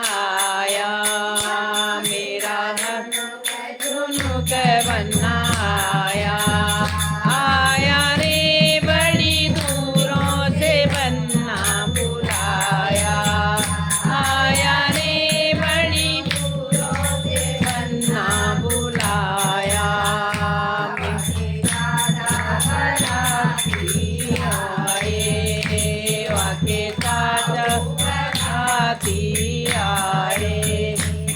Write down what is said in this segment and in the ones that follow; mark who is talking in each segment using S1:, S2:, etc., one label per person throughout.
S1: आया, मेरा झुनुक बन्ना आया। आया रे बड़ी दूरों से बन्ना बुलाया, आया रे बड़ी दूरों से बन्ना बुलाया। वाके दादा आए,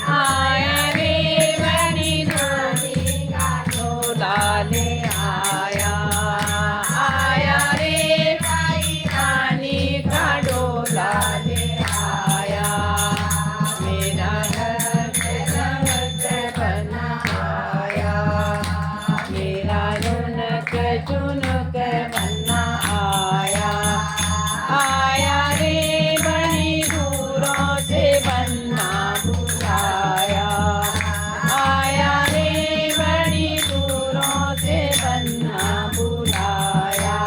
S1: आया रे बड़ी धोनी का डोला ले आया, आया रे भाई रानी का डोला ले आया। मेरा घर बना आया, मेरा रुनक चुनक बना आया। आया रे बड़ी दूरों से बन्ना बुलाया, आया रे बड़ी दूरों से बन्ना बुलाया।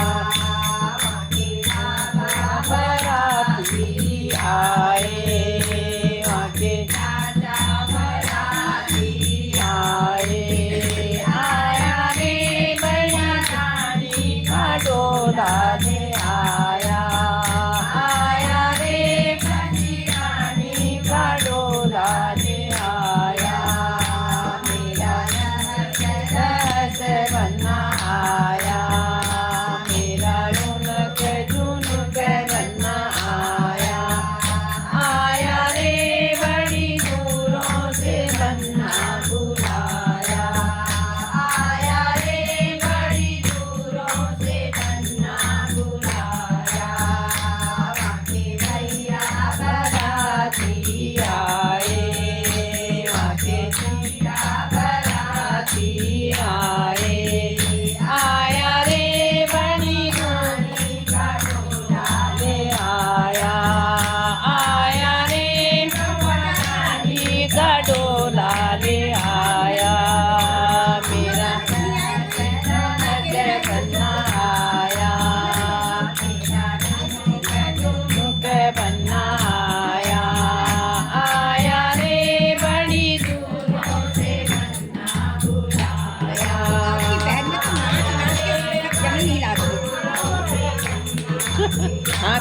S1: बराती आए, वाके बराती आए, आया रे बड़ी रानी का डोला ले आया, आया रे बड़ी रानी का डोला ले आया। मेरा रस बन्ना आया, मेरा रुनक झुनुक बन्ना आया। आया रे बड़ी दूरों से बन्ना बुलाया, आया रे बड़ी दूरों से बन्ना बुलाया। वाके भैया बराती आए, वाके भैया बराती आए, आया रे बड़ी धोनी का डोला ले आया, आया रे रानी का डोला ले आया। मेरा झुनुक बन्ना आया, मेरा झुनुक बन्ना आया। आया रे बड़ी दूरों से बन्ना बुलाया। हाँ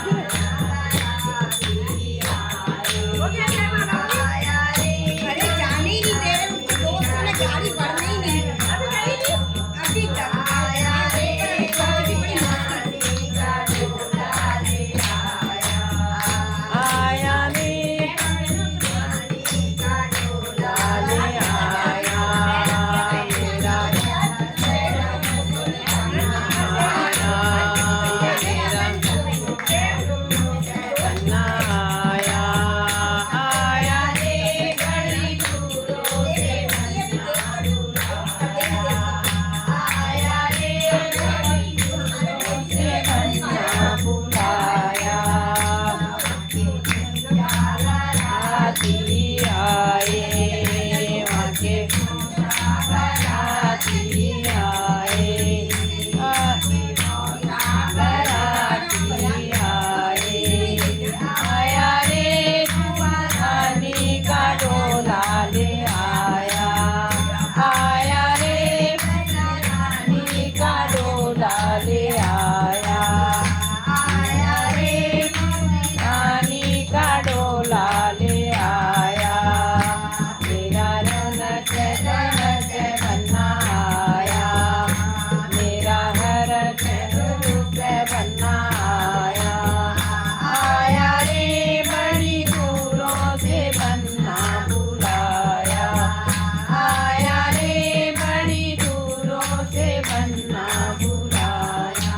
S2: अरे जाने ही नहीं दे रहे, उनके दोस्तों ने गाड़ी बढ़ने ही नहीं दी। अभी तक आया रे बड़ी मस्ती।
S1: आया रे रानी का डोला ले आया, मेरा बन्ना आया, आया रे बड़ी दूरों से बन्ना बुलाया, आया रे बड़ी दूरों से बन्ना बुलाया। बराती आए, वाके बराती आए, बराती आए, आया रे रानी का डोला ले आया, आया रे रानी का डोला ले आया। आया रे रानी का डोला ले आया, मेरा रनक रनक बन्ना आया, मेरा हर झुनुक बन्ना आया। आया रे बड़ी दूरों से बन्ना बुलाया, आया रे बड़ी दूरों से बन्ना बुलाया।